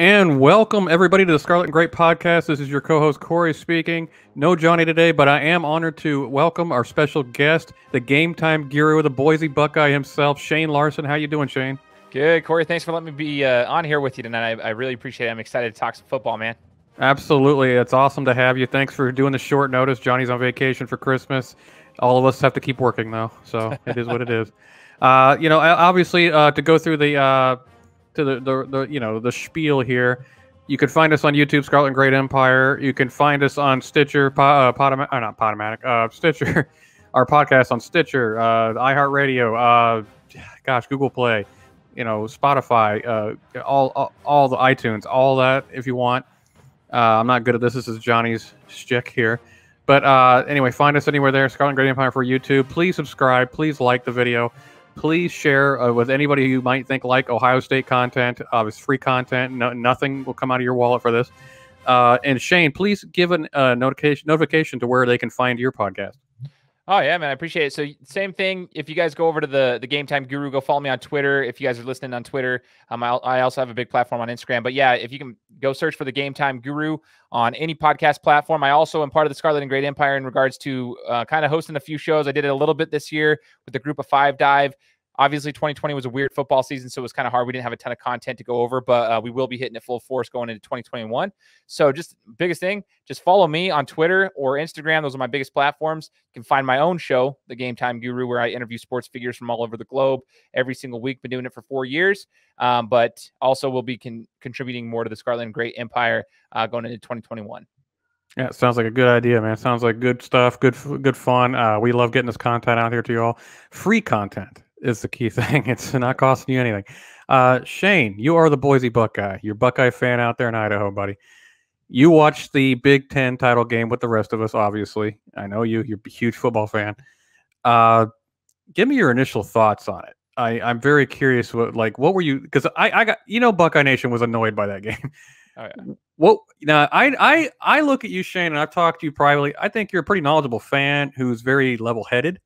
And welcome everybody to the Scarlet and Grape podcast. This is your co-host Cory speaking. No Johnny today, but I am honored to welcome our special guest, the game time guru, the Boise Buckeye himself, Shane Larson. How you doing, Shane? Good, Cory. Thanks for letting me be on here with you tonight. I really appreciate it. I'm excited to talk some football, man. Absolutely. It's awesome to have you. Thanks for doing the short notice. Johnny's on vacation for Christmas. All of us have to keep working though, so it is what it is. Obviously, to go through the the spiel here. You can find us on YouTube, Scarlet and Great Empire. You can find us on Stitcher, Stitcher, our podcast on Stitcher, iHeartRadio, Google Play, Spotify, all the iTunes, all that if you want. I'm not good at this. This is Johnny's shtick here. But anyway, find us anywhere there, Scarlet and Great Empire for YouTube. Please subscribe. Please like the video. Please share with anybody who you might think like Ohio State content. It's free content. Nothing will come out of your wallet for this. And Shane, please give a notification to where they can find your podcast. Oh, yeah, man. I appreciate it. So same thing. If you guys go over to the Game Time Guru, go follow me on Twitter. If you guys are listening on Twitter, I also have a big platform on Instagram. But yeah, if you can go search for the Game Time Guru on any podcast platform. I also am part of the Scarlet and Great Empire in regards to kind of hosting a few shows. I did it a little bit this year with the Group of Five Dive. Obviously, 2020 was a weird football season, so it was kind of hard. We didn't have a ton of content to go over, but we will be hitting it full force going into 2021. So just biggest thing, just follow me on Twitter or Instagram. Those are my biggest platforms. You can find my own show, The Game Time Guru, where I interview sports figures from all over the globe every single week. Been doing it for 4 years, but also will be contributing more to the Scarlet and Great Empire going into 2021. Yeah, it sounds like a good idea, man. Sounds like good stuff, good fun. We love getting this content out here to you all. Free content is the key thing. It's not costing you anything. Shane, you are the Boise Buckeye. You're a Buckeye fan out there in Idaho, buddy. You watched the Big Ten title game with the rest of us, obviously. I know you're a huge football fan. Give me your initial thoughts on it. I'm very curious. What were you? Because I got Buckeye Nation was annoyed by that game. Oh, yeah. Well, now I look at you, Shane, and I've talked to you privately. I think you're a pretty knowledgeable fan who's very level-headed.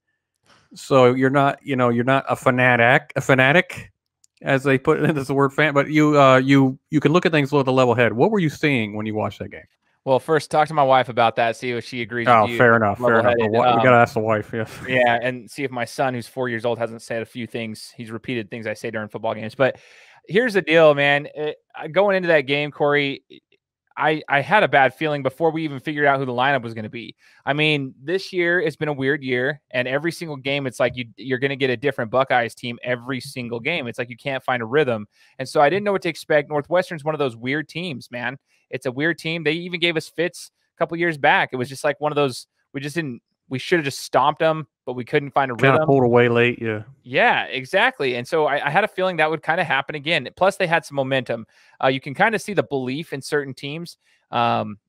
So you're not a fanatic, as they put it. That's the word fan. But you can look at things with a level head. What were you seeing when you watched that game? Well, first talk to my wife about that. See if she agrees. Oh, with you. Fair enough. We gotta ask the wife. Yes. Yeah, and see if my son, who's 4 years old, hasn't said a few things. He's repeated things I say during football games. But here's the deal, man. Going into that game, Cory, I had a bad feeling before we even figured out who the lineup was going to be. I mean, this year it's been a weird year, and every single game it's like you're going to get a different Buckeyes team every single game. It's like you can't find a rhythm, and so I didn't know what to expect. Northwestern's one of those weird teams, man. It's a weird team. They even gave us fits a couple years back. It was just like one of those we should have just stomped them, but we couldn't find a rhythm. Kind of pulled away late, yeah. Yeah, exactly. And so I had a feeling that would kind of happen again. Plus, they had some momentum. You can kind of see the belief in certain teams.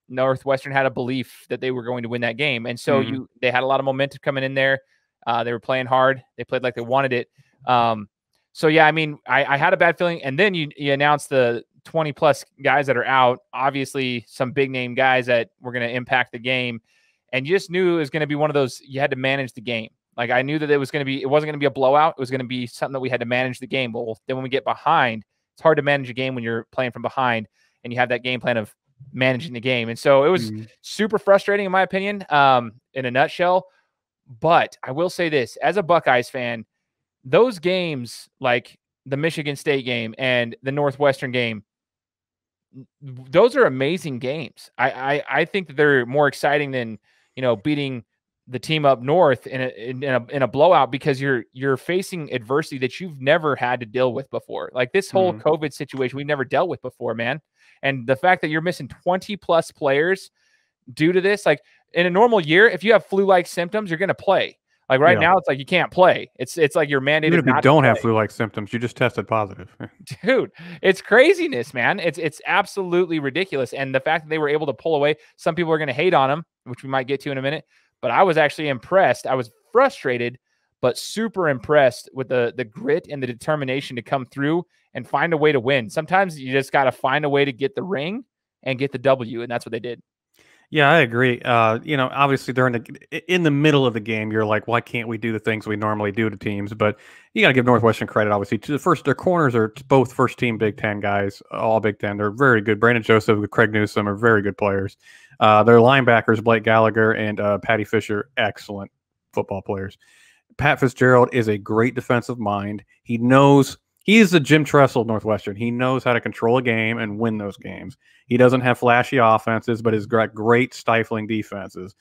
Northwestern had a belief that they were going to win that game. And so they had a lot of momentum coming in there. They were playing hard. They played like they wanted it. So, yeah, I mean, I had a bad feeling. And then you announced the 20-plus guys that are out, obviously some big-name guys that were going to impact the game. And you just knew it was going to be one of those, you had to manage the game. Like I knew that it wasn't going to be a blowout. It was going to be something that we had to manage the game. Well, then when we get behind, it's hard to manage a game when you're playing from behind and you have that game plan of managing the game. And so it was super frustrating in my opinion, in a nutshell. But I will say this, as a Buckeyes fan, those games like the Michigan State game and the Northwestern game, those are amazing games. I think that they're more exciting than, beating the team up north in a blowout, because you're facing adversity that you've never had to deal with before. Like this whole COVID situation, we've never dealt with before, man. And the fact that you're missing 20+ players due to this, like in a normal year, if you have flu-like symptoms, you're going to play. Like right now, it's like you can't play. It's like you're mandated. Even if you don't have flu-like symptoms, you just tested positive. Dude, it's craziness, man. It's absolutely ridiculous. And the fact that they were able to pull away, some people are going to hate on them, which we might get to in a minute. But I was actually impressed. I was frustrated, but super impressed with the grit and the determination to come through and find a way to win. Sometimes you just got to find a way to get the ring and get the W, and that's what they did. Yeah, I agree. Obviously in the middle of the game, you're like, why can't we do the things we normally do to teams? But you got to give Northwestern credit, obviously. To the first, their corners are both first team Big Ten guys, all Big Ten. They're very good. Brandon Joseph, Craig Newsome are very good players. Their linebackers, Blake Gallagher and Patty Fisher, excellent football players. Pat Fitzgerald is a great defensive mind. He is the Jim Tressel of Northwestern. He knows how to control a game and win those games. He doesn't have flashy offenses, but he's got great stifling defenses.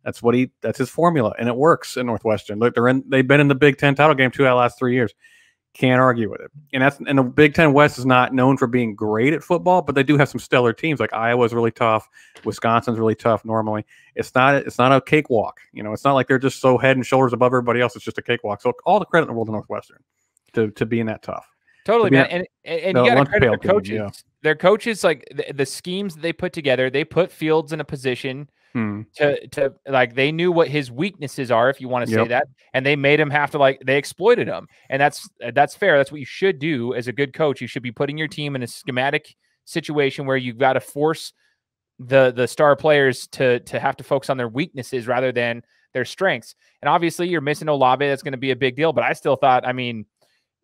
That's his formula, and it works in Northwestern. Look, they've been in the Big Ten title game 2 out of the last 3 years. Can't argue with it. And the Big Ten West is not known for being great at football, but they do have some stellar teams. Like Iowa's really tough, Wisconsin's really tough normally. It's not a cakewalk. It's not like they're just so head and shoulders above everybody else. It's just a cakewalk. So all the credit in the world to Northwestern to being that tough. Totally, man. And you got to credit their coaches. Yeah. Their coaches, like the schemes that they put together, they put Fields in a position to like, they knew what his weaknesses are, if you want to say that, and they made him have to, they exploited him. And that's fair. That's what you should do as a good coach. You should be putting your team in a schematic situation where you've got to force the star players to have to focus on their weaknesses rather than their strengths. And obviously you're missing Olave. That's going to be a big deal. But I still thought,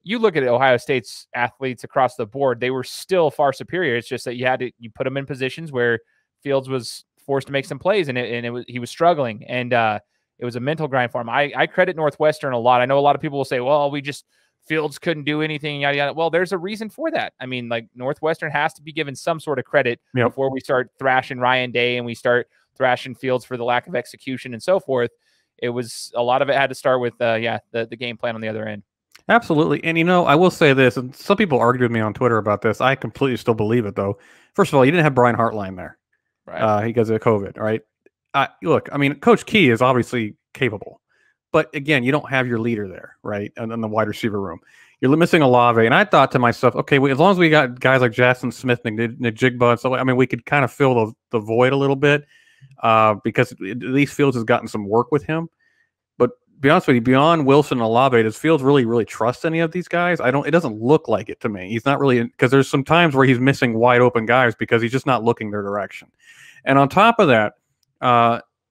you look at Ohio State's athletes across the board, they were still far superior. It's just that you put them in positions where Fields was forced to make some plays, and he was struggling, and it was a mental grind for him. I credit Northwestern a lot. I know a lot of people will say, well, Fields couldn't do anything, yada, yada. Well, there's a reason for that. Northwestern has to be given some sort of credit before we start thrashing Ryan Day and we start thrashing Fields for the lack of execution and so forth. A lot of it had to start with the game plan on the other end. Absolutely. And, I will say this, and some people argued with me on Twitter about this. I completely still believe it, though. First of all, you didn't have Brian Hartline there. Right. Because of COVID, right? Look, Coach Key is obviously capable. But, again, you don't have your leader there, right, in the wide receiver room. You're missing Olave. And I thought to myself, okay, as long as we got guys like Jackson Smith, Nick Jigba, and so we could kind of fill the void a little bit because at least Fields has gotten some work with him. Be honest with you, beyond Wilson and Olave, does Fields really trust any of these guys? It doesn't look like it to me. He's not really, because there's some times where he's missing wide open guys because he's just not looking their direction. And on top of that,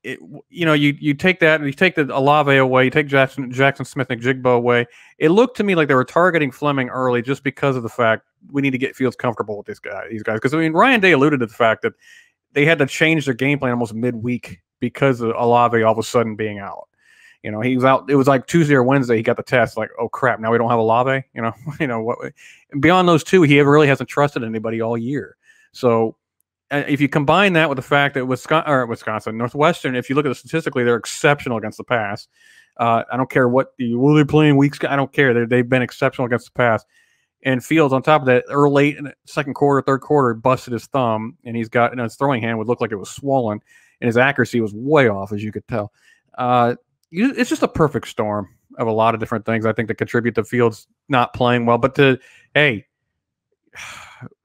you take that, you take the Olave away, you take Jackson Smith and Jigbo away. It looked to me like they were targeting Fleming early just because of the fact we need to get Fields comfortable with these guys. Because Ryan Day alluded to the fact that they had to change their game plan almost midweek because of Olave all of a sudden being out. He was out. It was like Tuesday or Wednesday. He got the test. Like, oh crap! Now we don't have Olave. What? Beyond those two, he really hasn't trusted anybody all year. So, if you combine that with the fact that Wisconsin, Northwestern, if you look at it statistically, they're exceptional against the pass. I don't care they're playing weeks. I don't care. They've been exceptional against the pass. And Fields, on top of that, late in the second quarter, third quarter, busted his thumb, and his throwing hand would look like it was swollen, and his accuracy was way off, as you could tell. It's just a perfect storm of a lot of different things, I think, that contribute to Fields not playing well. But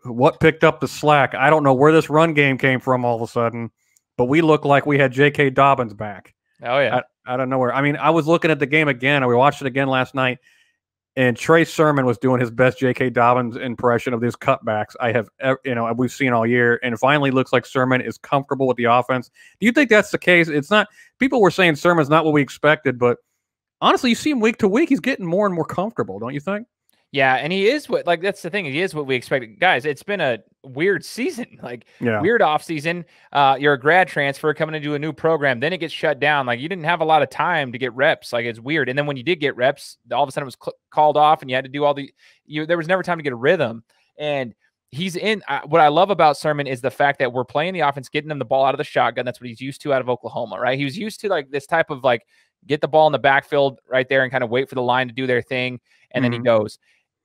what picked up the slack? I don't know where this run game came from all of a sudden, but we look like we had J.K. Dobbins back. Oh, yeah. I don't know where. I was looking at the game again, and we watched it again last night, and Trey Sermon was doing his best J.K. Dobbins impression of these cutbacks we've seen all year, and it finally looks like Sermon is comfortable with the offense. Do you think that's the case? It's not. People were saying Sermon's not what we expected, but honestly, you see him week to week, he's getting more and more comfortable, don't you think? Yeah, and he is that's the thing. He is what we expected. Guys, it's been a weird season, weird off season. You're a grad transfer coming into a new program, then it gets shut down. You didn't have a lot of time to get reps. It's weird. And then when you did get reps, all of a sudden it was called off, and you had to do there was never time to get a rhythm. And he's in. What I love about Sermon is the fact that we're playing the offense, getting him the ball out of the shotgun. That's what he's used to out of Oklahoma, right? He was used to this type of get the ball in the backfield right there and kind of wait for the line to do their thing, and then he goes.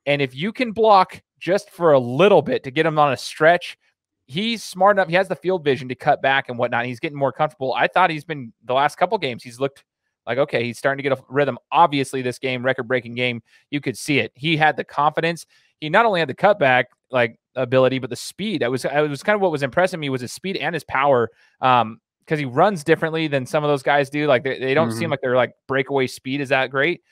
And if you can block just for a little bit to get him on a stretch, he's smart enough. He has the field vision to cut back and whatnot. He's getting more comfortable. I thought he's been the last couple games. He's looked like, okay, he's starting to get a rhythm. Obviously, this game, record-breaking game, you could see it. He had the confidence. He not only had the cutback ability, but the speed. It was kind of what was impressing me was his speed and his power. Because he runs differently than some of those guys do. They don't seem like their breakaway speed is that great.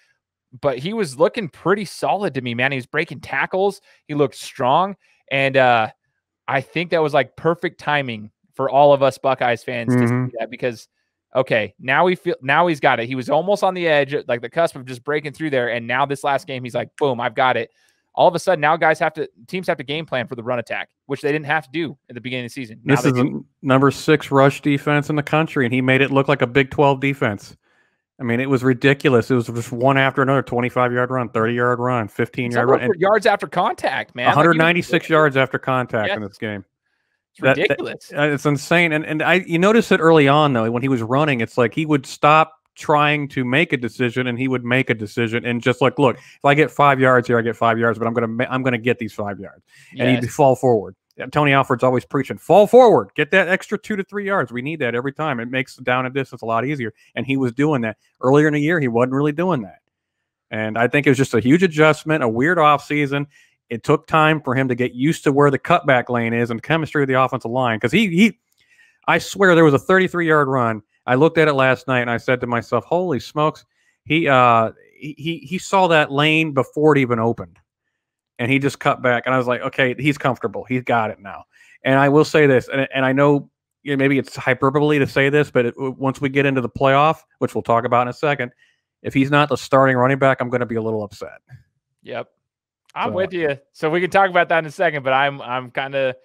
But he was looking pretty solid to me, man. He was breaking tackles. He looked strong. And I think that was perfect timing for all of us Buckeyes fans to Mm-hmm. see that, because okay, now he's got it. He was almost on the edge, like the cusp of just breaking through there, and now this last game, he's like, boom, I've got it. All of a sudden, now teams have to game plan for the run attack, which they didn't have to do at the beginning of the season. Now This is number 6 rush defense in the country, and he made it look like a Big 12 defense. I mean, it was ridiculous. It was just one after another, 25-yard run, 30-yard run, 15-yard run. And yards after contact, man. 196 yards after contact in this game. It's ridiculous. It's insane. And you notice it early on, though, when he was running, it's like he would stop trying to make a decision and he would make a decision and just like, look, if I get 5 yards here, I get 5 yards, but I'm gonna get these 5 yards. Yes. And he'd fall forward. Tony Alford's always preaching, fall forward, get that extra 2 to 3 yards. We need that every time. It makes the down and distance a lot easier. And he was doing that. Earlier in the year, he wasn't really doing that. And I think it was just a huge adjustment, a weird offseason. It took time for him to get used to where the cutback lane is and chemistry of the offensive line. Because I swear there was a 33-yard run. I looked at it last night and I said to myself, holy smokes, he saw that lane before it even opened. And he just cut back. And I was like, okay, he's comfortable. He's got it now. And I will say this, and I know maybe it's hyperbole to say this, but once we get into the playoff, which we'll talk about in a second, if he's not the starting running back, I'm going to be a little upset. Yep. I'm with you. So we can talk about that in a second, but I'm kind of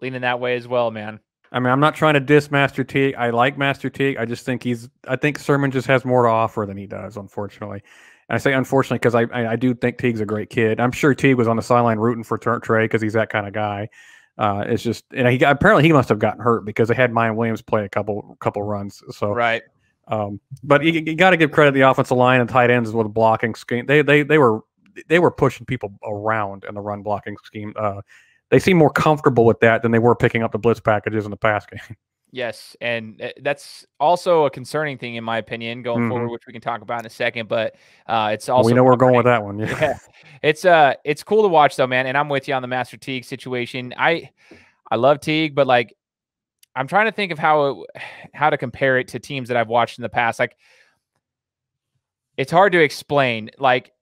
leaning that way as well, man. I mean, I'm not trying to diss Master Teague. I like Master Teague. I just think I think Sermon just has more to offer than he does, unfortunately. And I say unfortunately because I do think Teague's a great kid. I'm sure Teague was on the sideline rooting for Trey because he's that kind of guy. It's just, and apparently he must have gotten hurt because they had Mayan Williams play a couple runs. So right. But you got to give credit to the offensive line and tight ends with a blocking scheme. They were pushing people around in the run blocking scheme. They seem more comfortable with that than they were picking up the blitz packages in the pass game. Yes, and that's also a concerning thing, in my opinion, going forward, which we can talk about in a second. But it's also we know we're going with that one. Yeah. It's cool to watch though, man. And I'm with you on the Master Teague situation. I love Teague, but like I'm trying to think of how to compare it to teams that I've watched in the past. Like it's hard to explain. Like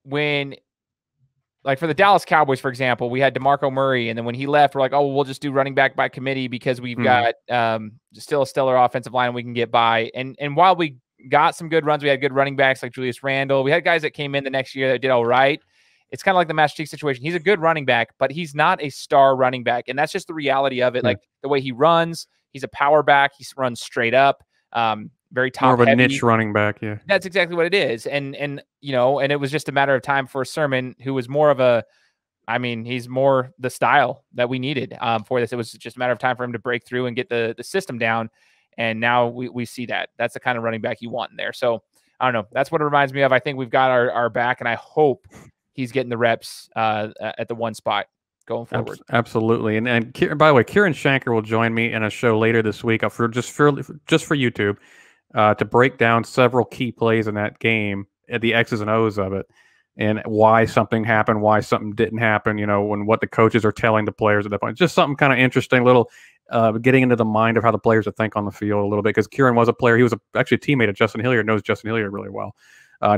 for the Dallas Cowboys, for example, we had DeMarco Murray, and then when he left, we're like, oh, we'll just do running back by committee because we've got still a stellar offensive line we can get by. And while we got some good runs, we had good running backs like Julius Randle. We had guys that came in the next year that did all right. It's kind of like the Master Teague situation. He's a good running back, but he's not a star running back, and that's just the reality of it. Like the way he runs, he's a power back. He runs straight up. Very top more of a heavy. niche running back, yeah. That's exactly what it is. And it was just a matter of time for Sermon, who was more of he's more the style that we needed for this. It was just a matter of time for him to break through and get the system down. And now we see that. That's the kind of running back you want in there. So I don't know. That's what it reminds me of. I think we've got our back, and I hope he's getting the reps at the one spot going forward. Absolutely. And by the way, Kieran Shanker will join me in a show later this week for YouTube. To break down several key plays in that game, the X's and O's of it, and why something happened, why something didn't happen, and what the coaches are telling the players at that point. Just something kind of interesting, little getting into the mind of how the players would think on the field a little bit, because Kieran was a player. He was actually a teammate of Justin Hilliard, knows Justin Hilliard really well.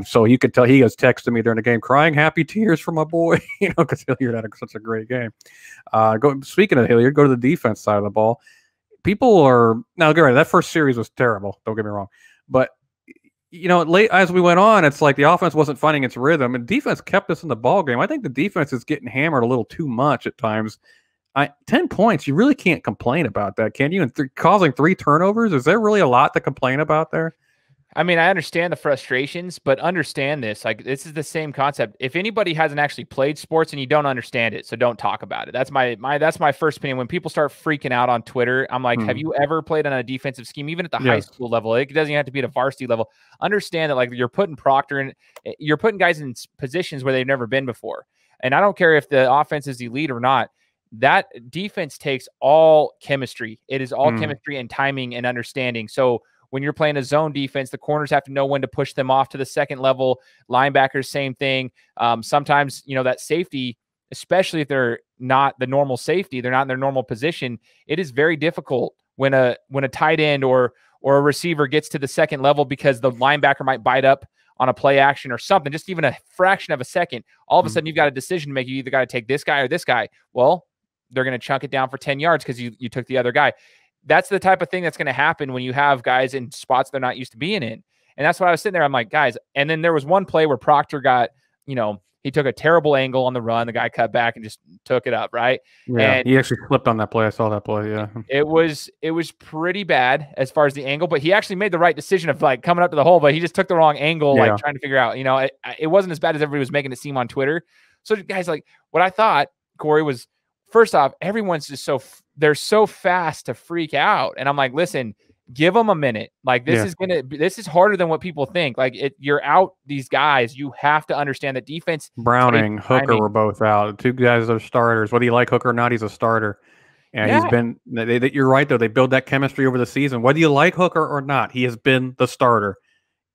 So you could tell he was texting me during the game, crying happy tears for my boy, because Hilliard had such a great game. Speaking of Hilliard, go to the defense side of the ball. People are now. That first series was terrible. Don't get me wrong, but late as we went on, it's like the offense wasn't finding its rhythm, and defense kept us in the ball game. I think the defense is getting hammered a little too much at times. 10 points, you really can't complain about that, can you? And causing 3 turnovers, is there really a lot to complain about there? I mean, I understand the frustrations, but understand this. Like, this is the same concept. If anybody hasn't actually played sports and you don't understand it, so don't talk about it. That's my first opinion. When people start freaking out on Twitter, I'm like, have you ever played on a defensive scheme, even at the high school level? It doesn't even have to be at a varsity level. Understand that, like, you're putting Proctor in, you're putting guys in positions where they've never been before. And I don't care if the offense is elite or not. That defense takes all chemistry. It is all chemistry and timing and understanding. So when you're playing a zone defense, the corners have to know when to push them off to the second level. Linebackers, same thing. Sometimes, that safety, especially if they're not the normal safety, they're not in their normal position. It is very difficult when a tight end or a receiver gets to the second level because the linebacker might bite up on a play action or something, just even a fraction of a second. All of a sudden, you've got a decision to make. You either got to take this guy or this guy. Well, they're going to chunk it down for 10 yards because you took the other guy. that's the type of thing that's going to happen when you have guys in spots they're not used to being in. And that's why I was sitting there. I'm like, guys, and then there was one play where Proctor got, he took a terrible angle on the run. The guy cut back and just took it up, right? Yeah, and he actually flipped on that play. I saw that play, yeah. It was pretty bad as far as the angle, but he actually made the right decision of like coming up to the hole, but he just took the wrong angle, like trying to figure out, it wasn't as bad as everybody was making it seem on Twitter. So guys, like what I thought, Cory, was first off, everyone's just they're so fast to freak out. And I'm like, listen, give them a minute. Like this is harder than what people think. Like you're out these guys. You have to understand that defense. Browning, Hooker were both out. Two guys are starters. Whether you like Hooker or not, he's a starter. And he's been. You're right though. They build that chemistry over the season. Whether you like Hooker or not, he has been the starter,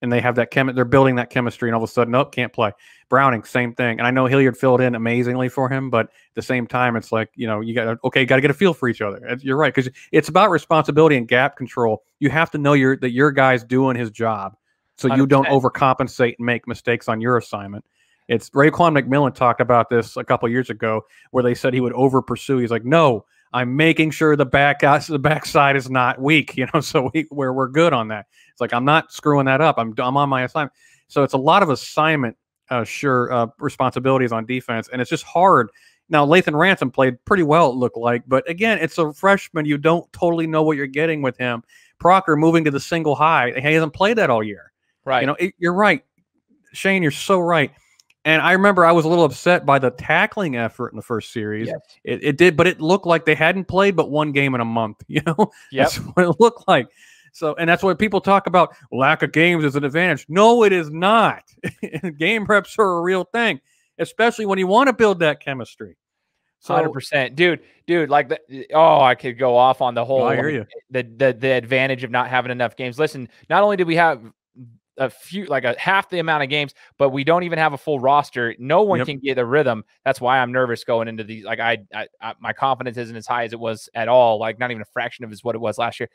and they have that They're building that chemistry, and all of a sudden, nope, can't play. Browning, same thing. And I know Hilliard filled in amazingly for him, but at the same time, it's like, you got to get a feel for each other. You're right, because it's about responsibility and gap control. You have to know that your guy's doing his job, so 100%. You don't overcompensate and make mistakes on your assignment. It's Raekwon McMillan talked about this a couple of years ago, where they said he would over pursue. He's like, no, I'm making sure the backside is not weak, so we're good on that. It's like, I'm not screwing that up. I'm on my assignment. So it's a lot of assignment, responsibilities on defense, and it's just hard. Now, Lathan Ransom played pretty well, it looked like, but again, it's a freshman. You don't totally know what you're getting with him. Proctor moving to the single high. He hasn't played that all year. Right. You're right. Shane, you're so right. And I remember I was a little upset by the tackling effort in the first series. Yes. It did, but it looked like they hadn't played but one game in a month. That's what it looked like. So, and that's what people talk about. Lack of games is an advantage. No, it is not. Game reps are a real thing, especially when you want to build that chemistry. So, 100%, dude. Like I could go off on the whole. I hear you. The advantage of not having enough games. Listen, not only did we have a few, like half the amount of games, but we don't even have a full roster. No one can get a rhythm. That's why I'm nervous going into these. Like my confidence isn't as high as it was at all. Like not even a fraction of what it was last year.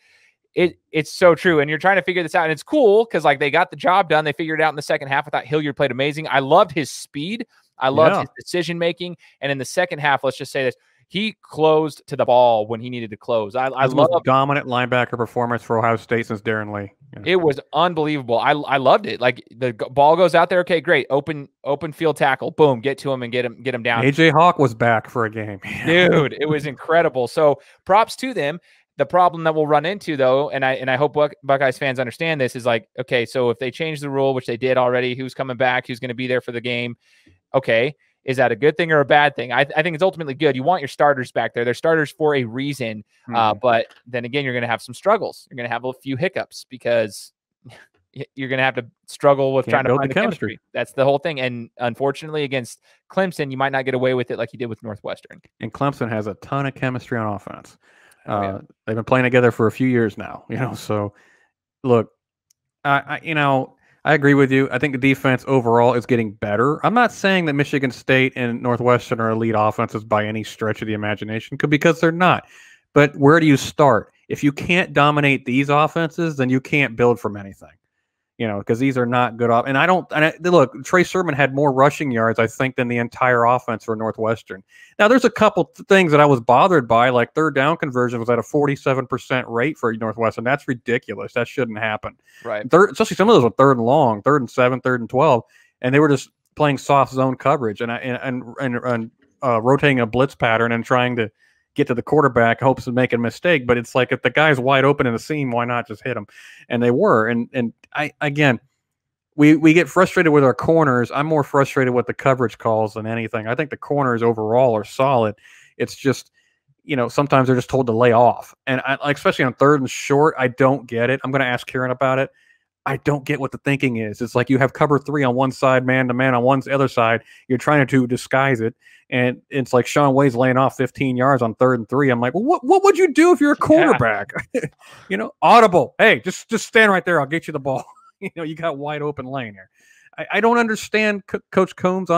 It's so true. And you're trying to figure this out. And it's cool because like they got the job done. They figured it out in the second half. I thought Hilliard played amazing. I loved his speed. I loved his decision making. And in the second half, let's just say this, he closed to the ball when he needed to close. I love dominant linebacker performance for Ohio State since Darren Lee. Yeah. It was unbelievable. I loved it. Like the ball goes out there. Okay, great. Open field tackle. Boom. Get to him and get him down. AJ Hawk was back for a game. Dude, it was incredible. So props to them. The problem that we'll run into, though, and I hope Buckeyes fans understand this, is like, okay, so if they change the rule, which they did already, who's coming back, who's going to be there for the game, okay, is that a good thing or a bad thing? I think it's ultimately good. You want your starters back there. They're starters for a reason, but then again, you're going to have some struggles. You're going to have a few hiccups because you're going to have to struggle with trying to find the chemistry. That's the whole thing. And unfortunately, against Clemson, you might not get away with it like you did with Northwestern. And Clemson has a ton of chemistry on offense. They've been playing together for a few years now, so look, I agree with you. I think the defense overall is getting better. I'm not saying that Michigan State and Northwestern are elite offenses by any stretch of the imagination, because they're not. But where do you start? If you can't dominate these offenses, then you can't build from anything. Because these are not good off. And look, Trey Sermon had more rushing yards, I think, than the entire offense for Northwestern. Now, there's a couple things that I was bothered by, like third down conversion was at a 47% rate for Northwestern. That's ridiculous. That shouldn't happen. Right. Especially some of those were third and long, 3rd and 7, 3rd and 12, and they were just playing soft zone coverage and rotating a blitz pattern and trying to get to the quarterback, hopes of making a mistake. But it's like, if the guy's wide open in the seam, why not just hit him? And they were. And we get frustrated with our corners. I'm more frustrated with the coverage calls than anything. I think the corners overall are solid. It's just, sometimes they're just told to lay off. And especially on 3rd and short, I don't get it. I'm going to ask Kieran about it. I don't get what the thinking is. It's like you have cover 3 on one side, man-to-man on the other side. You're trying to disguise it. And it's like Sean Way's laying off 15 yards on 3rd and 3. I'm like, well, what would you do if you're a quarterback? Audible. Hey, just stand right there. I'll get you the ball. You got wide open lane here. I don't understand Coach Combs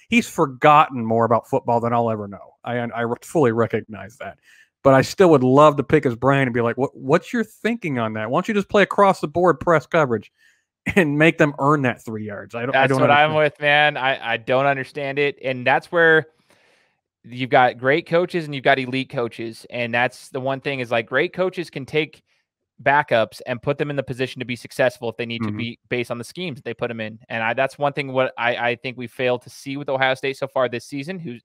he's forgotten more about football than I'll ever know. I fully recognize that. But I still would love to pick his brain and be like, what's your thinking on that? Why don't you just play across the board press coverage and make them earn that 3 yards? That's what I'm with, man. I don't understand it. And that's where you've got great coaches and you've got elite coaches. And that's the one thing is like great coaches can take backups and put them in the position to be successful if they need to be based on the schemes that they put them in. And that's one thing what I think we failed to see with Ohio State so far this season.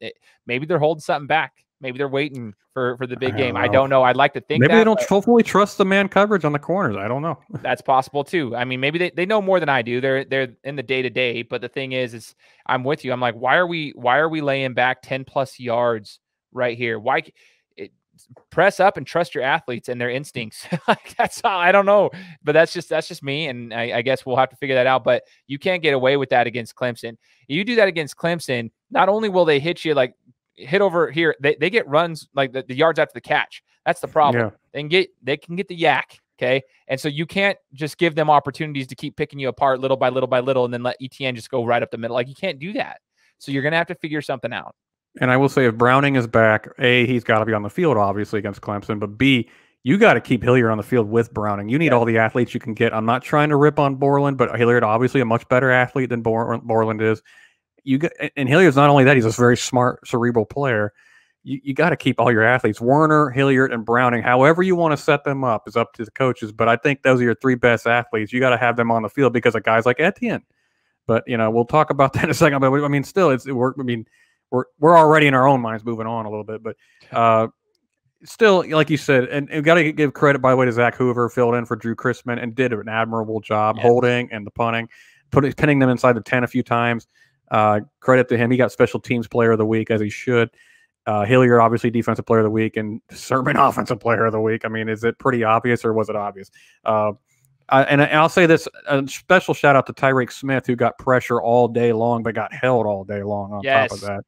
Maybe they're holding something back. Maybe they're waiting for the big game. I don't know. I'd like to think maybe they don't fully trust the man coverage on the corners. I don't know. That's possible too. I mean, maybe they know more than I do. They're in the day to day. But the thing is I'm with you. I'm like, why are we laying back 10+ yards right here? Why? Press up and trust your athletes and their instincts. Like that's all, I don't know, but that's just me. And I guess we'll have to figure that out, but you can't get away with that against Clemson. You do that against Clemson, not only will they hit you, like hit over here, they get runs like the yards after the catch. That's the problem. Yeah. They can get the yak. Okay. And so you can't just give them opportunities to keep picking you apart little by little by little, and then let ETN just go right up the middle. Like you can't do that. So you're going to have to figure something out. And I will say, if Browning is back, A, he's got to be on the field, obviously, against Clemson. But B, you got to keep Hilliard on the field with Browning. You need all the athletes you can get. I'm not trying to rip on Borland, but Hilliard, obviously, a much better athlete than Borland is. And Hilliard's not only that, he's a very smart, cerebral player. You got to keep all your athletes. Werner, Hilliard, and Browning, however you want to set them up, is up to the coaches. But I think those are your three best athletes. You got to have them on the field because of guys like Etienne. But, we'll talk about that in a second. But, I mean, still, we're already in our own minds moving on a little bit, but still, like you said, and we got to give credit, by the way, to Zach Hoover, filled in for Drew Chrisman and did an admirable job holding and the punting, pinning them inside the 10 a few times. Credit to him. He got special teams player of the week, as he should. Hilliard, obviously, defensive player of the week, and Sermon offensive player of the week. I mean, is it pretty obvious or was it obvious? And I'll say this, a special shout out to Tyreek Smith, who got pressure all day long, but got held all day long on top of that.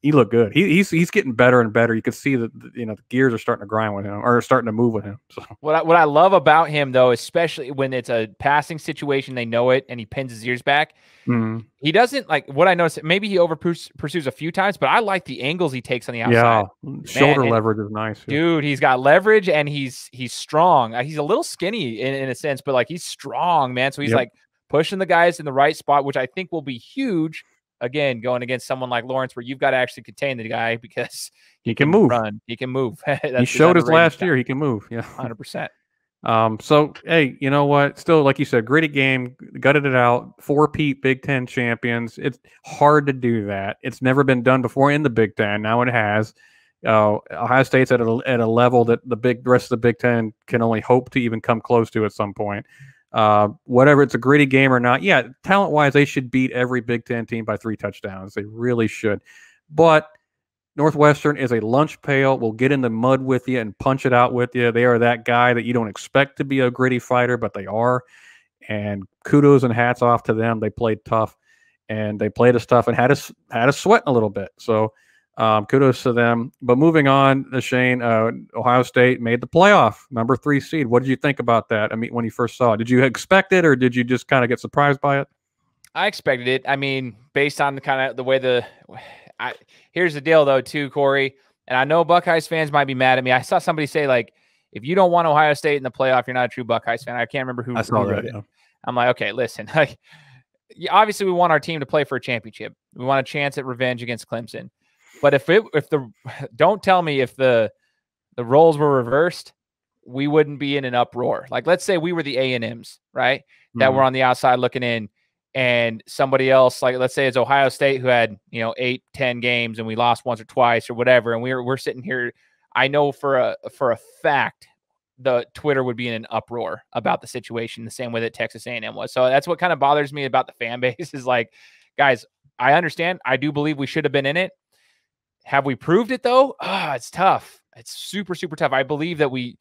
He looked good. He's getting better and better. You can see that the gears are starting to grind with him, or starting to move with him. So what I love about him, though, especially when it's a passing situation, they know it, and he pins his ears back. He doesn't, like what I noticed. Maybe he over pursues a few times, but I like the angles he takes on the outside. Yeah, shoulder leverage is nice, dude. He's got leverage and he's strong. He's a little skinny in a sense, but like he's strong, man. So he's like pushing the guys in the right spot, which I think will be huge. Again, going against someone like Lawrence, where you've got to actually contain the guy because he can move. He can move. He showed us last year he can move. Yeah, 100%. So, hey, you know what? Still, like you said, gritty game, gutted it out. 4-peat Big Ten champions. It's hard to do that. It's never been done before in the Big Ten. Now it has. Ohio State's at a level that the rest of the Big Ten can only hope to even come close to at some point. Whatever it's a gritty game or not, talent-wise, they should beat every Big Ten team by 3 touchdowns. They really should. But Northwestern is a lunch pail, will get in the mud with you and punch it out with you. They are that guy that you don't expect to be a gritty fighter, but they are. And kudos and hats off to them. They played tough, and they played us tough and had us sweating a little bit. So kudos to them. But moving on, Shane, Ohio State made the playoff, number 3 seed. What did you think about that? I mean, when you first saw it, did you expect it, or did you just kind of get surprised by it? I expected it. I mean, based on the way here's the deal, though, too, Corey. And I know Buckeyes fans might be mad at me. I saw somebody say, like, if you don't want Ohio State in the playoff, you're not a true Buckeyes fan. I can't remember who wrote it. I'm like, okay, listen. Like, obviously, we want our team to play for a championship. We want a chance at revenge against Clemson. But don't tell me if the roles were reversed, we wouldn't be in an uproar. Like, let's say we were the A&Ms, right? That were on the outside looking in. And somebody else, like let's say it's Ohio State, who had 8, 10 games and we lost once or twice or whatever, and we're sitting here. I know for a fact the Twitter would be in an uproar about the situation, the same way that Texas A&M was. So that's what kind of bothers me about the fan base is like, guys, I understand. I do believe we should have been in it. Have we proved it though? It's tough. It's super, super tough. I believe that we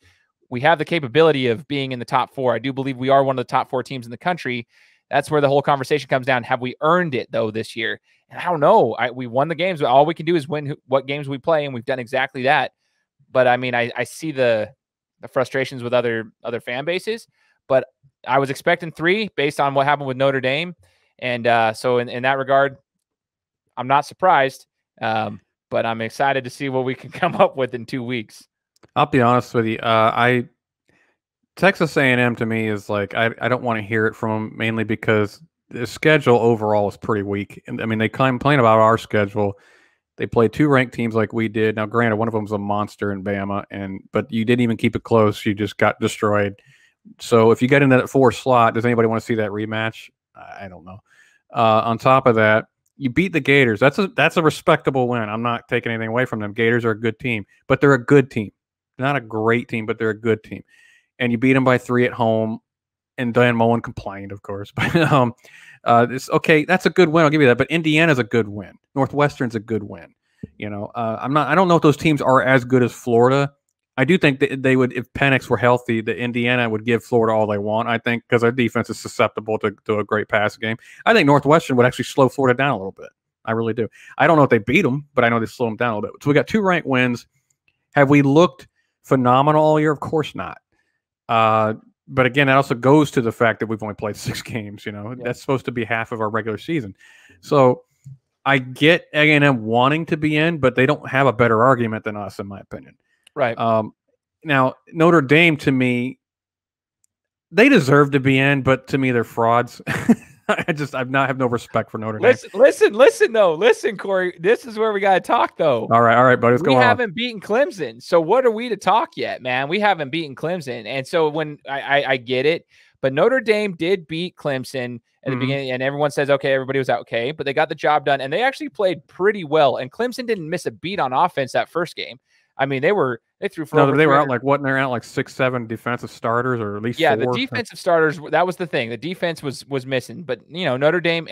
have the capability of being in the top 4. I do believe we are one of the top 4 teams in the country. That's where the whole conversation comes down. Have we earned it, though, this year? And I don't know. We won the games. All we can do is win what games we play, and we've done exactly that. But, I mean, I see the frustrations with other fan bases. But I was expecting 3 based on what happened with Notre Dame. And so in that regard, I'm not surprised. But I'm excited to see what we can come up with in 2 weeks. I'll be honest with you. Texas A&M to me is like, I don't want to hear it from them, mainly because the schedule overall is pretty weak. And I mean, they complain about our schedule. They played 2 ranked teams like we did. Now, granted, one of them was a monster in Bama, but you didn't even keep it close. You just got destroyed. So if you get into that 4 slot, does anybody want to see that rematch? I don't know. On top of that, you beat the Gators. That's a respectable win. I'm not taking anything away from them. Gators are a good team, but they're a good team. They're not a great team, but they're a good team. And you beat them by 3 at home. And Dan Mullen complained, of course. But it's okay. That's a good win. I'll give you that. But Indiana's a good win. Northwestern's a good win. I don't know if those teams are as good as Florida. I do think that they would, if Penix were healthy, that Indiana would give Florida all they want. I think because their defense is susceptible to a great pass game. I think Northwestern would actually slow Florida down a little bit. I really do. I don't know if they beat them, but I know they slow them down a little bit. So we got 2 ranked wins. Have we looked phenomenal all year? Of course not. But again, that also goes to the fact that we've only played 6 games. That's supposed to be half of our regular season. So I get A&M wanting to be in, but they don't have a better argument than us, in my opinion. Right. Now, Notre Dame, to me, they deserve to be in, but to me, they're frauds. I have no respect for Notre Dame. Listen, Corey. This is where we got to talk, though. All right, buddy. We haven't beaten Clemson, so what are we to talk yet, man? We haven't beaten Clemson, and so when I get it, but Notre Dame did beat Clemson at the beginning, and everyone says, okay, everybody was okay, but they got the job done, and they actually played pretty well, and Clemson didn't miss a beat on offense that first game. I mean, they threw for no, they were out like what? They're out like 6-7 defensive starters, or at least 4. The defensive starters. That was the thing. The defense was missing. But Notre Dame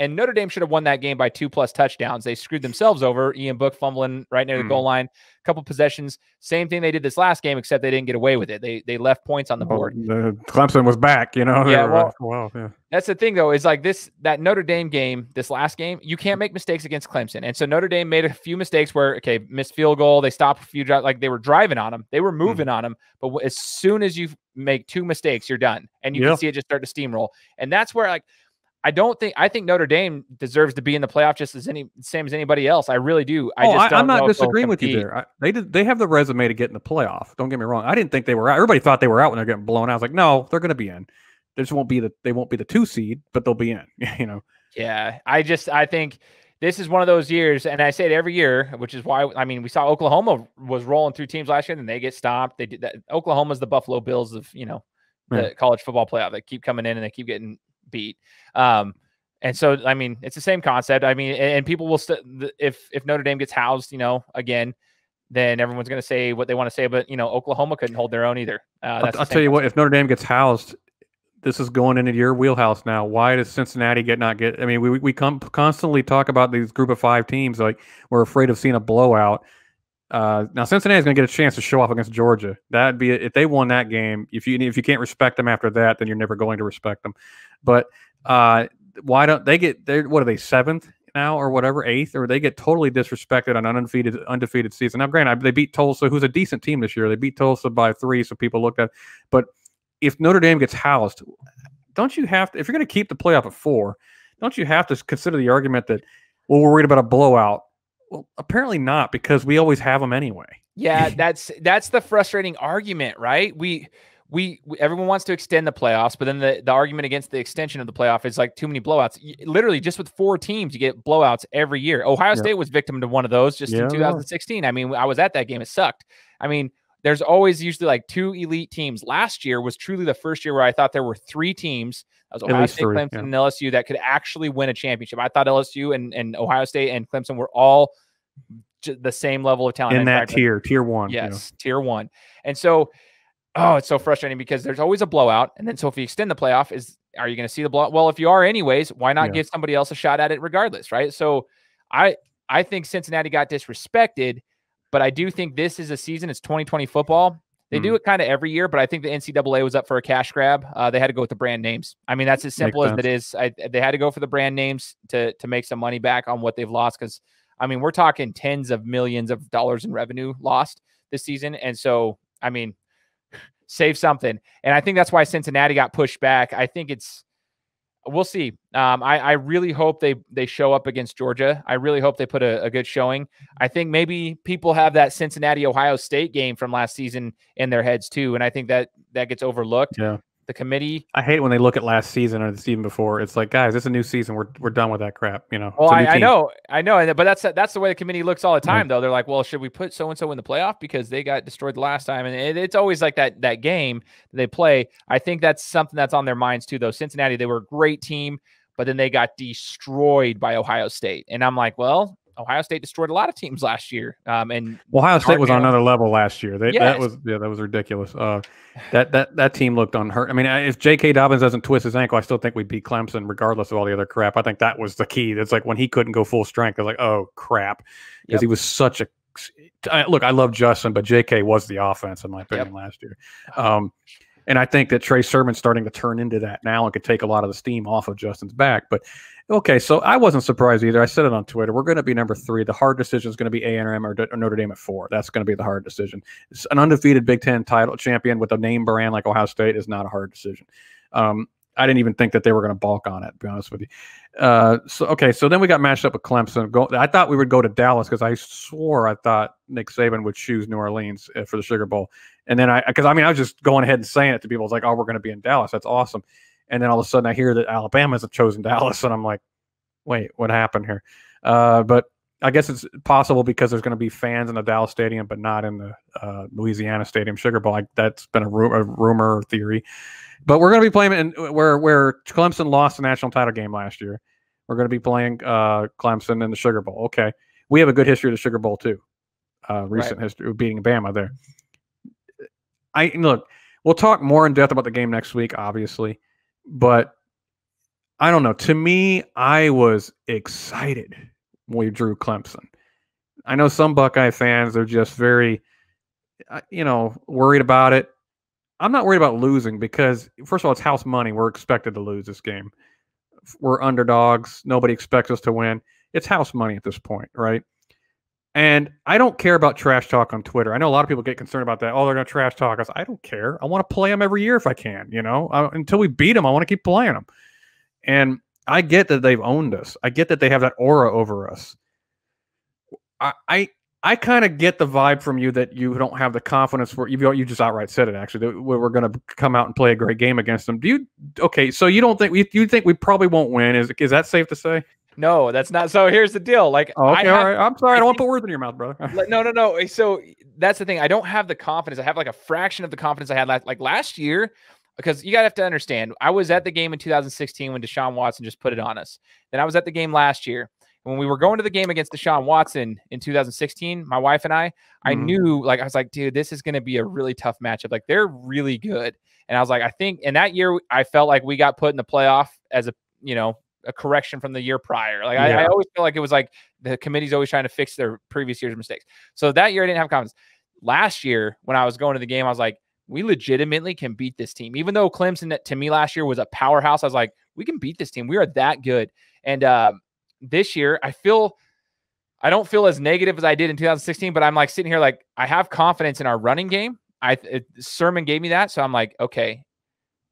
should have won that game by 2+ touchdowns. They screwed themselves over. Ian Book fumbling right near the goal line. A couple possessions. Same thing they did this last game, except they didn't get away with it. They left points on the board. Clemson was back. Yeah. That's the thing though. Is like that Notre Dame game, this last game, you can't make mistakes against Clemson. And so Notre Dame made a few mistakes where missed field goal. They stopped a few drives. Like they were driving on them. They were moving on them. But as soon as you make 2 mistakes, you're done. And you can see it just start to steamroll. And that's where I think Notre Dame deserves to be in the playoff just as same as anybody else. I really do. I'm not disagreeing with you there. They have the resume to get in the playoff. Don't get me wrong. I didn't think they were out. Everybody thought they were out when they're getting blown out. I was like, no, they're going to be in. They won't be the 2 seed, but they'll be in. Yeah, I think this is one of those years, and I say it every year, which is why we saw Oklahoma was rolling through teams last year, and they get stopped. They did that. Oklahoma's the Buffalo Bills of the college football playoff. They keep coming in and they keep getting beat. And so it's the same concept. And people will if Notre Dame gets housed, again, then everyone's going to say what they want to say. But Oklahoma couldn't hold their own either. I'll tell you what, if Notre Dame gets housed, this is going into your wheelhouse now. Why does Cincinnati not get? We constantly talk about these group of 5 teams like we're afraid of seeing a blowout. Now Cincinnati's going to get a chance to show off against Georgia. That'd be if they won that game. If you can't respect them after that, then you're never going to respect them. But why don't they get? What are they, 7th now or whatever, 8th, or they get totally disrespected on an undefeated season? Now, granted, they beat Tulsa, who's a decent team this year. They beat Tulsa by 3, so people looked at. But if Notre Dame gets housed, don't you have to? If you're going to keep the playoff at 4, don't you have to consider the argument that we're worried about a blowout? Well, apparently not, because we always have them anyway. Yeah, that's the frustrating argument, right? We everyone wants to extend the playoffs, but then the argument against the extension of the playoff is like too many blowouts. Literally, just with 4 teams, you get blowouts every year. Ohio State was victim to one of those just in 2016. I was at that game. It sucked. There's always usually like 2 elite teams. Last year was truly the first year where I thought there were 3 teams. That was Ohio State, Clemson, and LSU that could actually win a championship. I thought LSU and Ohio State and Clemson were all the same level of talent. In that tier 1. Yes, tier 1. And so, it's so frustrating because there's always a blowout. And then so if you extend the playoff, are you going to see the blowout? Well, if you are anyways, why not give somebody else a shot at it regardless, right? So I think Cincinnati got disrespected. But I do think this is a season. It's 2020 football. They do it kind of every year, but I think the NCAA was up for a cash grab. They had to go with the brand names. That's as simple as it is. They had to go for the brand names to make some money back on what they've lost. Because, we're talking tens of millions of dollars in revenue lost this season. And so, save something. And I think that's why Cincinnati got pushed back. I think we'll see. I really hope they show up against Georgia. I really hope they put a good showing. I think maybe people have that Cincinnati Ohio State game from last season in their heads too, and I think that gets overlooked. Yeah. The committee. I hate when they look at last season or the season before. It's like, guys, it's a new season. We're done with that crap. You know. Well, It's a new team. I know, but that's the way the committee looks all the time, though. They're like, well, should we put so and so in the playoff because they got destroyed the last time? And it's always like that game they play. I think that's something that's on their minds too, though. Cincinnati, they were a great team, but then they got destroyed by Ohio State, and I'm like, well, Ohio State destroyed a lot of teams last year. And Ohio State was on another level last year. Yes. That was ridiculous. That team looked unhurt. I mean, if J.K. Dobbins doesn't twist his ankle, I still think we'd beat Clemson regardless of all the other crap. I think that was the key. It's like when he couldn't go full strength, I was like, oh crap, because he was such a look. I love Justin, but J.K. was the offense in my opinion last year. And I think that Trey Sermon's starting to turn into that now and could take a lot of the steam off of Justin's back. But okay, so I wasn't surprised either. I said it on Twitter. We're going to be number 3. The hard decision is going to be A&M or Notre Dame at 4. That's going to be the hard decision. It's an undefeated Big Ten title champion with a name brand like Ohio State is not a hard decision. I didn't even think that they were going to balk on it, to be honest with you. So then we got matched up with Clemson. I thought we would go to Dallas because I swore I thought Nick Saban would choose New Orleans for the Sugar Bowl. And then I was just going ahead and saying it to people. I was like, oh, we're going to be in Dallas. That's awesome. And then all of a sudden I hear that Alabama hasn't chosen Dallas. And I'm like, wait, what happened here? But I guess it's possible because there's going to be fans in the Dallas Stadium, but not in the Louisiana Stadium Sugar Bowl. That's been a rumor theory. But we're going to be playing in where Clemson lost the national title game last year. We're going to be playing Clemson in the Sugar Bowl. Okay. We have a good history of the Sugar Bowl too. Recent history of beating Bama there. Look, we'll talk more in depth about the game next week, obviously. But I don't know. To me, I was excited when we drew Clemson. I know some Buckeye fans are just very, worried about it. I'm not worried about losing because, first of all, it's house money. We're expected to lose this game. We're underdogs. Nobody expects us to win. It's house money at this point, right? And I don't care about trash talk on Twitter. I know a lot of people get concerned about that. Oh, they're going to trash talk us. I don't care. I want to play them every year if I can, until we beat them. I want to keep playing them. And I get that they've owned us. I get that they have that aura over us. I kind of get the vibe from you that you don't have the confidence where you just outright said it, actually, that we're going to come out and play a great game against them. So you don't think you think we probably won't win? Is that safe to say? No, that's not. So here's the deal. Like, all right. I'm sorry. I don't want to put words in your mouth, brother. No. So that's the thing. I don't have the confidence. I have like a fraction of the confidence I had last year, because you got to have to understand. I was at the game in 2016 when Deshaun Watson just put it on us. Then I was at the game last year. When we were going to the game against Deshaun Watson in 2016, my wife and I knew, I was like, dude, this is going to be a really tough matchup. Like, they're really good. And I was like, I think in that year, I felt like we got put in the playoff as a correction from the year prior. I always feel like it was like the committee's always trying to fix their previous year's mistakes. So that year I didn't have confidence. Last year, when I was going to the game, I was like, we legitimately can beat this team. Even though Clemson, to me last year, was a powerhouse, I was like, we can beat this team. We are that good. And this year, I don't feel as negative as I did in 2016, but I'm like sitting here like, I have confidence in our running game. Sermon gave me that. So I'm like, okay,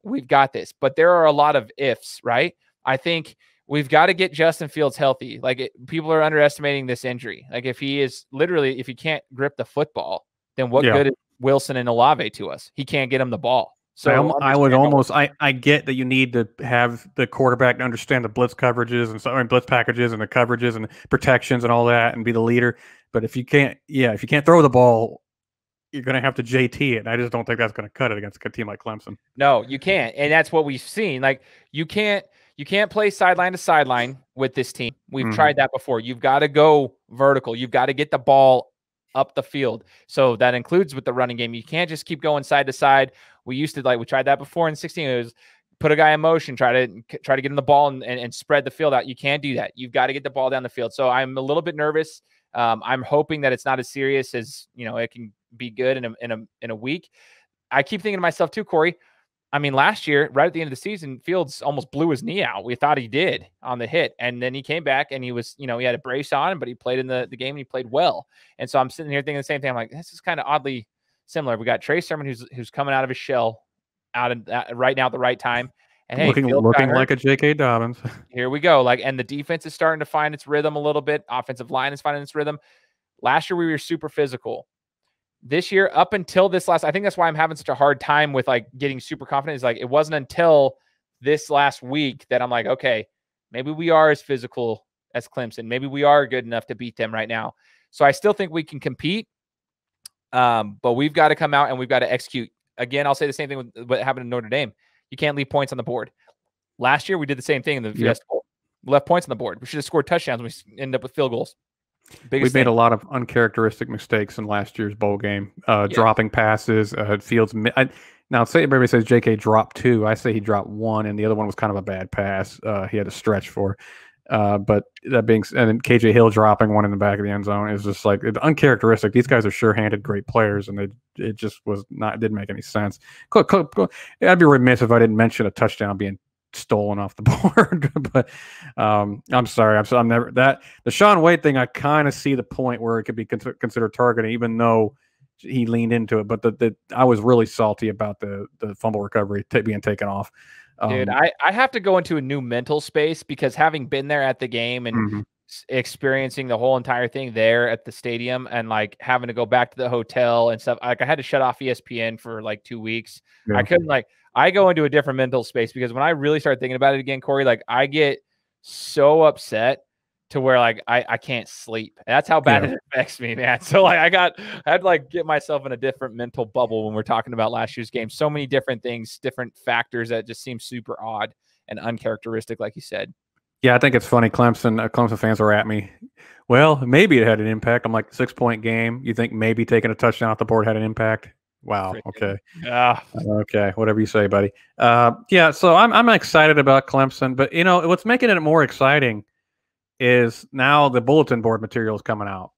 we've got this. But there are a lot of ifs, right? I think we've got to get Justin Fields healthy. People are underestimating this injury. If he can't grip the football, then what good is Wilson and Olave to us? He can't get him the ball. So I get that you need to have the quarterback to understand the blitz coverages and blitz packages and the coverages and protections and all that and be the leader. But if you can't throw the ball, you're going to have to JT it. And I just don't think that's going to cut it against a team like Clemson. No, you can't. And that's what we've seen. You can't play sideline to sideline with this team. We've tried that before. You've got to go vertical. You've got to get the ball up the field. So that includes with the running game. You can't just keep going side to side. We used to we tried that before in 16. It was put a guy in motion, try to get him the ball and spread the field out. You can't do that. You've got to get the ball down the field. So I'm a little bit nervous. I'm hoping that it's not as serious as, it can be good in a week. I keep thinking to myself too, Corey, I mean, last year, right at the end of the season, Fields almost blew his knee out. We thought he did on the hit. And then he came back and he was, he had a brace on, but he played in the game and he played well. And so I'm sitting here thinking the same thing. I'm like, this is kind of oddly similar. We got Trey Sermon, who's coming out of his shell right now at the right time. And hey, looking like a J.K. Dobbins. Here we go. And the defense is starting to find its rhythm a little bit. Offensive line is finding its rhythm. Last year, we were super physical. this year, up until this last, I think that's why I'm having such a hard time with like getting super confident. Is like, it wasn't until this last week that I'm like, okay, maybe we are as physical as Clemson. Maybe we are good enough to beat them right now. So I still think we can compete. But we've got to come out and we've got to execute. Again, I'll say the same thing with what happened in Notre Dame. You can't leave points on the board. Last year, we did the same thing in the Fiesta Bowl. Left points on the board. We should have scored touchdowns. We ended up with field goals. We made a lot of uncharacteristic mistakes in last year's bowl game. Dropping passes, Fields. Now, say everybody says J.K. dropped 2. I say he dropped 1, and the other one was kind of a bad pass. He had to stretch for. But that being, and then KJ Hill dropping 1 in the back of the end zone is just like it's uncharacteristic. These guys are sure-handed great players, and it just was not, didn't make any sense. I'd be remiss if I didn't mention a touchdown being stolen off the board. But I'm sorry, I'm never that the Shaun Wade thing. I kind of see the point where it could be considered targeting, even though he leaned into it. But I was really salty about the fumble recovery being taken off. Dude, I have to go into a new mental space because having been there at the game and experiencing the whole entire thing there at the stadium and like having to go back to the hotel and stuff, like I had to shut off ESPN for like 2 weeks. I couldn't I go into a different mental space because when I really start thinking about it again, Corey, like I get so upset to where like I can't sleep. That's how bad it affects me, man. So like I had to like get myself in a different mental bubble when we're talking about last year's game. So many different things, different factors that just seem super odd and uncharacteristic, like you said. Yeah, I think it's funny. Clemson fans are at me. Well, maybe it had an impact. I'm like 6-point game. You think maybe taking a touchdown off the board had an impact? Wow. Okay. Yeah. Okay. Whatever you say, buddy. Yeah. So I'm excited about Clemson, but what's making it more exciting is now the bulletin board material is coming out.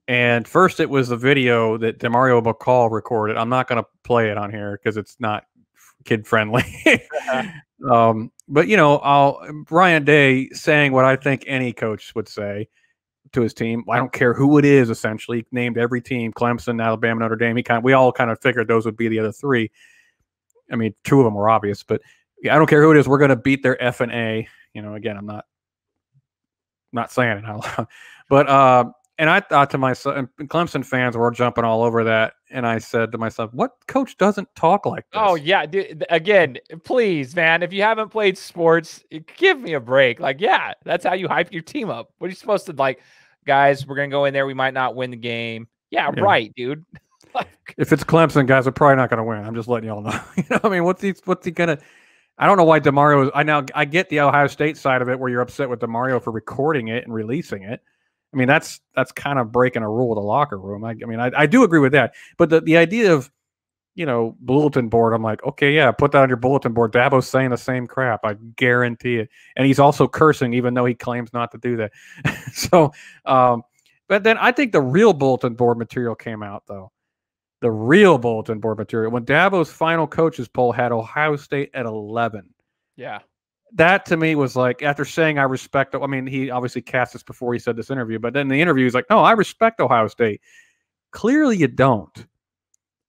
And first it was the video that Demario McCall recorded. I'm not going to play it on here because it's not kid friendly. But Ryan Day saying what I think any coach would say to his team. I don't care who it is, essentially. He named every team, Clemson, Alabama, Notre Dame. We all kind of figured those would be the other 3. I mean, 2 of them were obvious, but I don't care who it is. We're going to beat their F and A. Again, I'm not saying it out loud. But and I thought to myself, and Clemson fans were jumping all over that, and I said to myself, what coach doesn't talk like this? Oh, yeah, dude. Again, please, man, if you haven't played sports, give me a break. Like, yeah, that's how you hype your team up. What are you supposed to, like, guys, we're going to go in there, we might not win the game. Yeah. Right, dude. If it's Clemson, guys, we're probably not going to win. I'm just letting y'all know. I mean, what's he going to – I don't know why Demario – I get the Ohio State side of it where you're upset with Demario for recording it and releasing it. I mean, that's kind of breaking a rule of the locker room. I mean, I do agree with that. But the idea of, bulletin board, I'm like, okay, yeah, put that on your bulletin board. Dabo's saying the same crap. I guarantee it. And he's also cursing, even though he claims not to do that. So, but then I think the real bulletin board material came out, though. The real bulletin board material. When Dabo's final coaches poll had Ohio State at 11. Yeah. That to me was like, after saying I respect, I mean, he obviously cast this before he said this interview, but then the interview he's like, no, I respect Ohio State. Clearly you don't.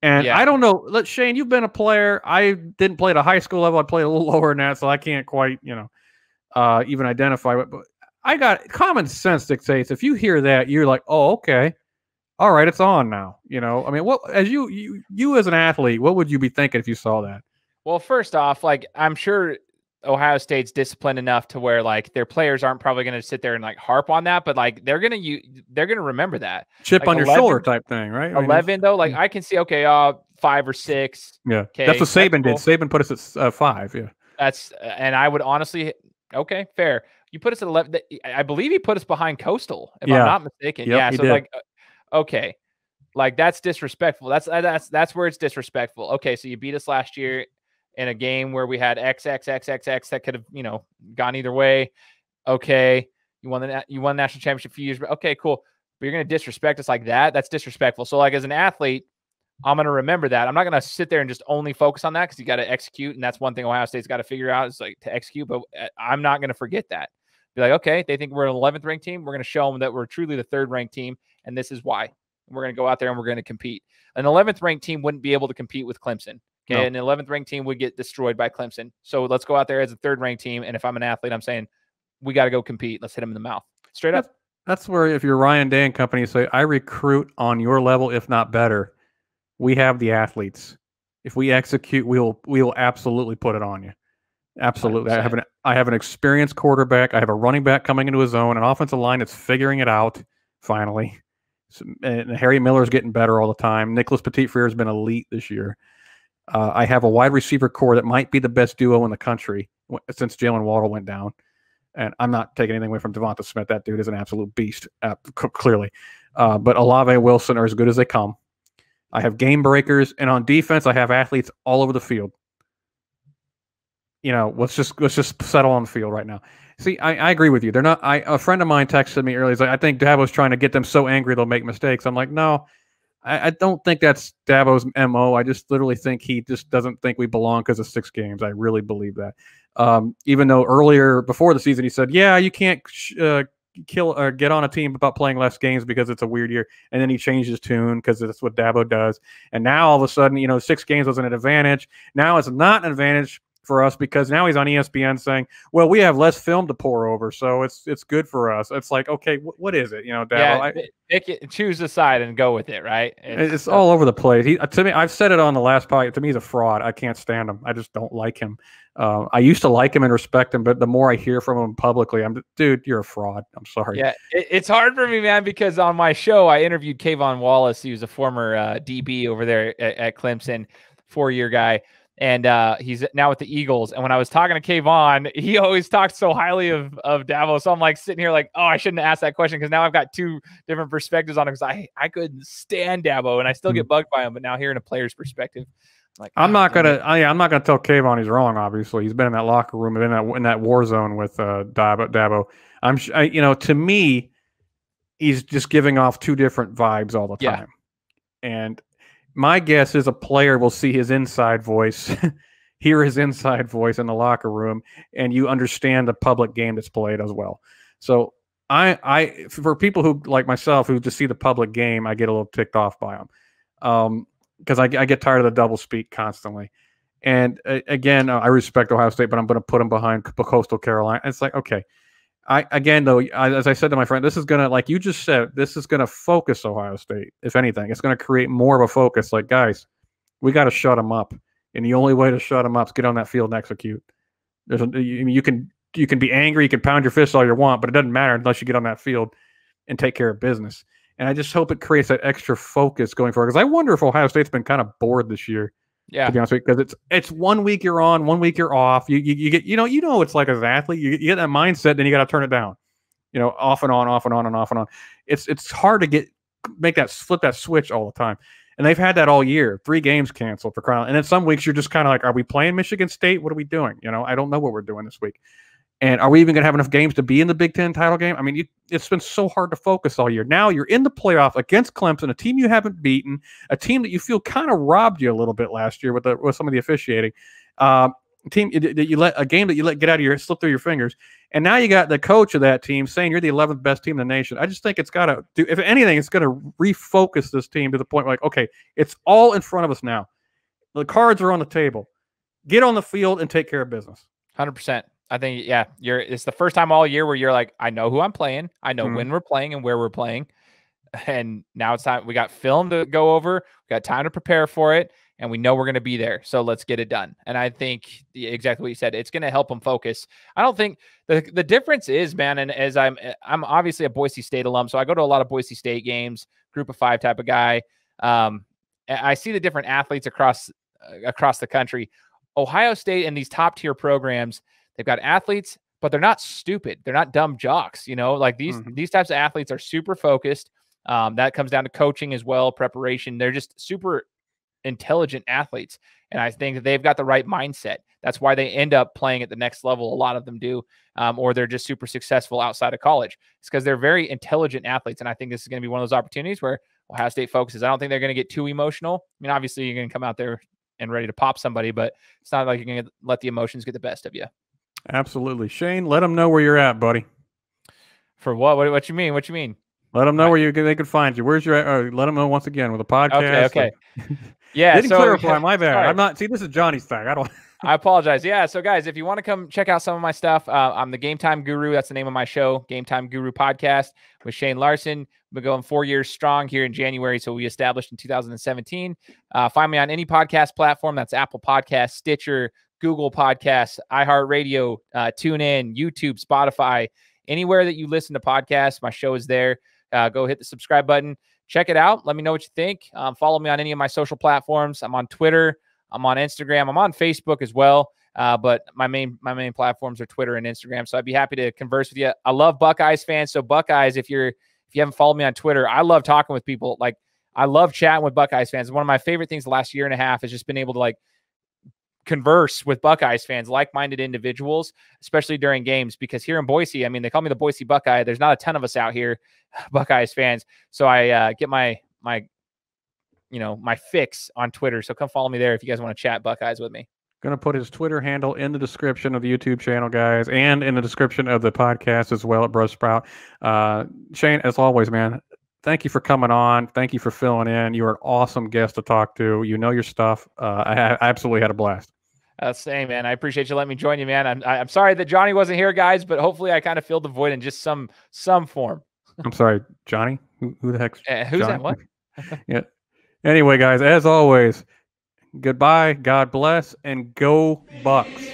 And I don't know. Shane, you've been a player. I didn't play at a high school level. I played a little lower than that, so I can't quite, even identify it. But I got common sense dictates. If you hear that, you're like, oh, okay. All right, it's on now. I mean, what as you as an athlete, what would you be thinking if you saw that? Well, first off, like I'm sure Ohio State's disciplined enough to where like their players aren't probably going to sit there and like harp on that, but like they're going to remember that chip like on your shoulder type thing, right? 11 though, like I can see, okay, 5 or 6. Yeah, okay, that's what Saban did. Saban put us at 5. Yeah, that's and I would honestly, okay, fair. You put us at 11. I believe he put us behind Coastal, if I'm not mistaken. Yep, so did. like, okay, like that's disrespectful. That's where it's disrespectful. Okay, so you beat us last year in a game where we had X that could have, gone either way. Okay. You won the national championship a few years, but okay, cool. But you're going to disrespect us like that. That's disrespectful. So like as an athlete, I'm going to remember that. I'm not going to sit there and just only focus on that because you got to execute. And that's one thing Ohio State's got to figure out is like to execute, but I'm not going to forget that. Be like, okay, they think we're an 11th ranked team. We're going to show them that we're truly the 3rd ranked team. And this is why we're going to go out there and we're going to compete. An 11th ranked team wouldn't be able to compete with Clemson. Okay, no. An 11th ranked team would get destroyed by Clemson. So let's go out there as a 3rd ranked team. And if I'm an athlete, I'm saying we got to go compete. Let's hit them in the mouth. Straight up. That's where if you're Ryan Day and company, you say, I recruit on your level, if not better. We have the athletes. If we execute, we will absolutely put it on you. Absolutely. 100%. I have an experienced quarterback. I have a running back coming into his own, an offensive line that's figuring it out finally. And Harry Miller's getting better all the time. Nicholas Petit-Frere has been elite this year. I have a wide receiver core that might be the best duo in the country since Jalen Waddle went down. And I'm not taking anything away from Devonta Smith. That dude is an absolute beast, clearly. But Olave and Wilson are as good as they come. I have game breakers, and on defense, I have athletes all over the field. Let's just settle on the field right now. See, I agree with you. They're not. A friend of mine texted me earlier. He's like, I think Dabo's trying to get them so angry they'll make mistakes. I'm like, no, I don't think that's Dabo's MO. I just literally think he just doesn't think we belong because of 6 games. I really believe that. Even though earlier before the season he said, yeah, you can't kill or get on a team about playing less games because it's a weird year, and then he changed his tune because that's what Dabo does. And now all of a sudden, 6 games wasn't an advantage. Now it's not an advantage for us because now he's on ESPN saying, well, we have less film to pour over, so it's good for us. It's like, okay, what is it? Dabo, choose a side and go with it, right? It's all over the place. To me, I've said it on the last podcast. To me, he's a fraud. I can't stand him. I just don't like him. I used to like him and respect him, but the more I hear from him publicly, dude, you're a fraud. I'm sorry. Yeah, it's hard for me, man, because on my show, I interviewed Kayvon Wallace. He was a former DB over there at Clemson, 4-year guy. And he's now with the Eagles. And when I was talking to Kayvon, he always talked so highly of Dabo. So I'm like sitting here like, oh, I shouldn't have asked that question because now I've got 2 different perspectives on it because I couldn't stand Dabo and I still get bugged by him. But now hearing a player's perspective, I'm not gonna tell Kayvon he's wrong. Obviously, he's been in that locker room and in that war zone with Dabo. To me, he's just giving off 2 different vibes all the time. And my guess is a player will see his inside voice, hear his inside voice in the locker room, and you understand the public game that's played as well. So for people who like myself who just see the public game, I get a little ticked off by them because I get tired of the double speak constantly. And again, I respect Ohio State, but I'm going to put them behind Coastal Carolina. It's like, okay. As I said to my friend, this is going to, like you just said, this is going to focus Ohio State. If anything, it's going to create more of a focus. Like, guys, we got to shut them up. And the only way to shut them up is get on that field and execute. You can be angry, you can pound your fist all you want, but it doesn't matter unless you get on that field and take care of business. And I just hope it creates that extra focus going forward. Because I wonder if Ohio State's been kind of bored this year. Yeah, to be honest with you, because it's 1 week you're on, 1 week you're off. You get it's like as an athlete, you get that mindset, then you got to turn it down. Off and on, off and on, and off and on. It's hard to flip that switch all the time. And they've had that all year. 3 games canceled for crying out. And then some weeks you're just kind of like, are we playing Michigan State? What are we doing? I don't know what we're doing this week. And are we even going to have enough games to be in the Big Ten title game? I mean, it's been so hard to focus all year. Now you're in the playoff against Clemson, a team you haven't beaten, a team that you feel kind of robbed you a little bit last year with some of the officiating. A game that you let get out of slip through your fingers. And now you got the coach of that team saying you're the 11th best team in the nation. I just think it's got to do, if anything, it's going to refocus this team to the point where, like, okay, it's all in front of us now. The cards are on the table. Get on the field and take care of business. 100%. I think, yeah, it's the first time all year where you're like, I know who I'm playing. I know when we're playing and where we're playing. And now it's time. We got film to go over. We got time to prepare for it. And we know we're going to be there. So let's get it done. And I think exactly what you said, it's going to help them focus. I don't think the difference is, man, and as I'm obviously a Boise State alum, so I go to a lot of Boise State games, group of 5 type of guy. I see the different athletes across the country. Ohio State and these top tier programs, they've got athletes, but they're not stupid. They're not dumb jocks. Like these types of athletes are super focused. That comes down to coaching as well, preparation. They're just super intelligent athletes. And I think that they've got the right mindset. That's why they end up playing at the next level. A lot of them do, or they're just super successful outside of college. It's because they're very intelligent athletes. And I think this is going to be one of those opportunities where Ohio State focuses. I don't think they're going to get too emotional. I mean, obviously you're going to come out there and ready to pop somebody, but it's not like you're going to let the emotions get the best of you. Absolutely. Shane, let them know where you're at, buddy. For what? What you mean? What you mean? Let them know where they could find you. Where's your? Let them know once again with a podcast. Okay. Yeah. Didn't So clarify. My bad. sorry. I'm not. See, this is Johnny's thing. I don't. I apologize. Yeah. So, guys, if you want to come check out some of my stuff, I'm the Game Time Guru. That's the name of my show, Game Time Guru Podcast with Shane Larson. We're going 4 years strong here in January. So, we established in 2017. Find me on any podcast platform. That's Apple Podcasts, Stitcher, Google Podcasts, iHeartRadio, TuneIn, YouTube, Spotify, anywhere that you listen to podcasts. My show is there. Go hit the subscribe button. Check it out. Let me know what you think. Follow me on any of my social platforms. I'm on Twitter. I'm on Instagram. I'm on Facebook as well. But my main platforms are Twitter and Instagram. So I'd be happy to converse with you. I love Buckeyes fans. So Buckeyes, if you haven't followed me on Twitter, I love talking with people. Like, I love chatting with Buckeyes fans. One of my favorite things the last year and a half has just been able to like converse with Buckeyes fans, like-minded individuals, especially during games, because here in Boise, I mean, they call me the Boise Buckeye. There's not a ton of us out here, Buckeyes fans. So I get my fix on Twitter. So come follow me there if you guys want to chat Buckeyes with me. Going to put his Twitter handle in the description of the YouTube channel, guys, and in the description of the podcast as well at Buzzsprout. Shane, as always, man, thank you for coming on. Thank you for filling in. You are an awesome guest to talk to. You know your stuff. I absolutely had a blast. Same, man. I appreciate you letting me join you, man. I'm sorry that Johnny wasn't here, guys, but hopefully I kind of filled the void in just some form. I'm sorry, Johnny? Who the heck's who's Johnny? that? What? Yeah. Anyway, guys, as always, goodbye, God bless, and go Bucks.